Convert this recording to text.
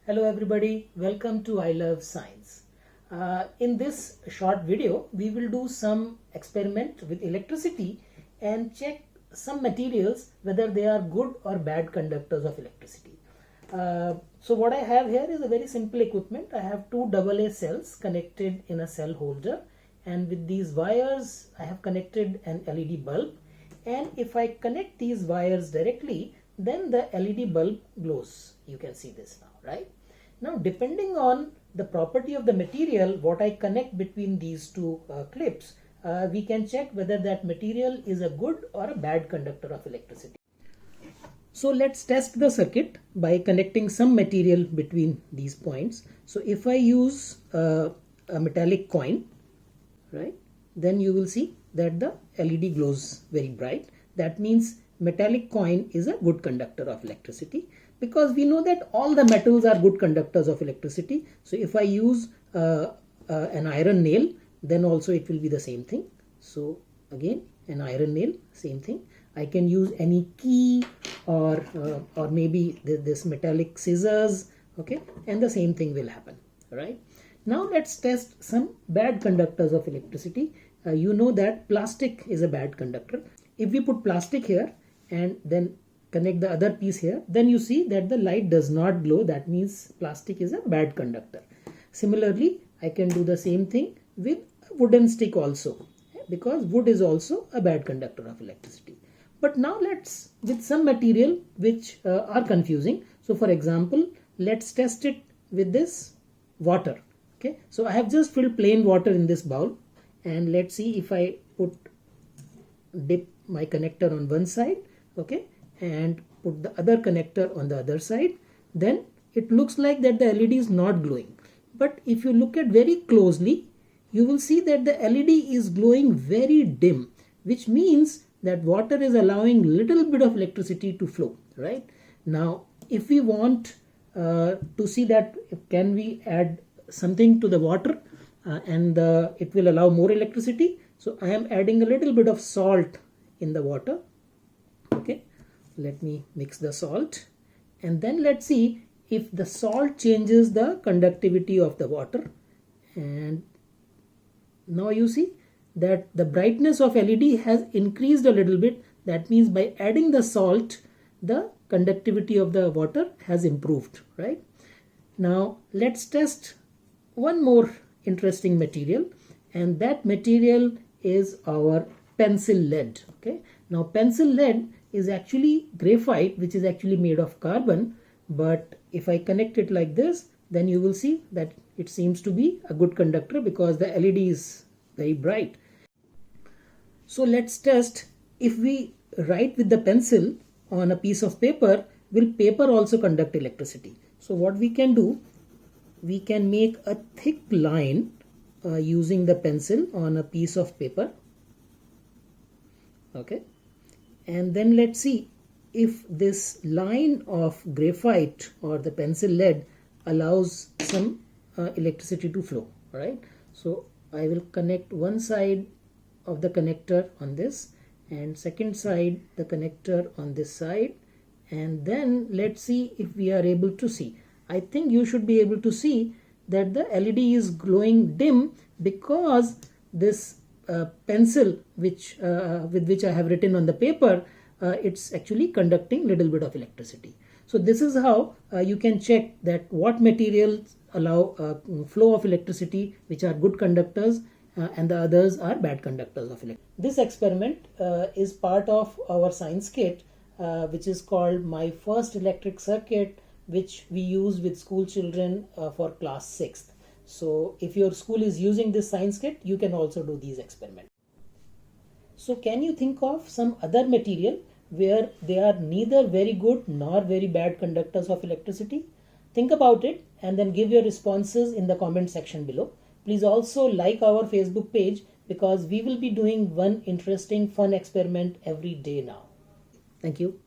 Hello everybody, welcome to I Love Science. In this short video, we will do some experiment with electricity and check some materials whether they are good or bad conductors of electricity. So what I have here is a very simple equipment. I have two AA cells connected in a cell holder, and with these wires I have connected an LED bulb, and if I connect these wires directly, then the LED bulb glows. You can see this now, right? Now, depending on the property of the material, what I connect between these two clips, we can check whether that material is a good or a bad conductor of electricity. So let's test the circuit by connecting some material between these points. So if I use a metallic coin, right, then you will see that the LED glows very bright. That means metallic coin is a good conductor of electricity, because we know that all the metals are good conductors of electricity. So if I use an iron nail, then also it will be the same thing. So again, an iron nail, same thing. I can use any key or maybe this metallic scissors, okay, and the same thing will happen, right? Now let's test some bad conductors of electricity. You know that plastic is a bad conductor. If we put plastic here and then connect the other piece here, then you see that the light does not glow. That means plastic is a bad conductor. Similarly, I can do the same thing with a wooden stick also, because wood is also a bad conductor of electricity. But now let's, with some material which are confusing. So for example, let's test it with this water. Okay, so I have just filled plain water in this bowl, and let's see if I dip my connector on one side, okay, and put the other connector on the other side, then it looks like that the LED is not glowing. But if you look at very closely, you will see that the LED is glowing very dim, which means that water is allowing little bit of electricity to flow, right? Now, if we want to see that can we add something to the water and it will allow more electricity, so I am adding a little bit of salt in the water. Okay, let me mix the salt, and then let's see if the salt changes the conductivity of the water. And now you see that the brightness of LED has increased a little bit. That means by adding the salt, the conductivity of the water has improved, right? Now let's test one more interesting material, and that material is our pencil lead. Okay, now pencil lead is actually graphite, which is actually made of carbon, but if I connect it like this, then you will see that it seems to be a good conductor because the LED is very bright. So let's test if we write with the pencil on a piece of paper, will paper also conduct electricity? So what we can do, we can make a thick line using the pencil on a piece of paper. Okay, and then let's see if this line of graphite or the pencil lead allows some electricity to flow. All right, so I will connect one side of the connector on this, and second side the connector on this side, and then let's see if we are able to see. I think you should be able to see that the LED is glowing dim because this pencil with which I have written on the paper, it's actually conducting little bit of electricity. So this is how you can check that what materials allow flow of electricity, which are good conductors, and the others are bad conductors of electricity. This experiment is part of our science kit, which is called My First Electric Circuit, which we use with school children for class 6th. So if your school is using this science kit, you can also do these experiments. So can you think of some other material where they are neither very good nor very bad conductors of electricity? Think about it and then give your responses in the comment section below. Please also like our Facebook page, because we will be doing one interesting fun experiment every day now. Thank you.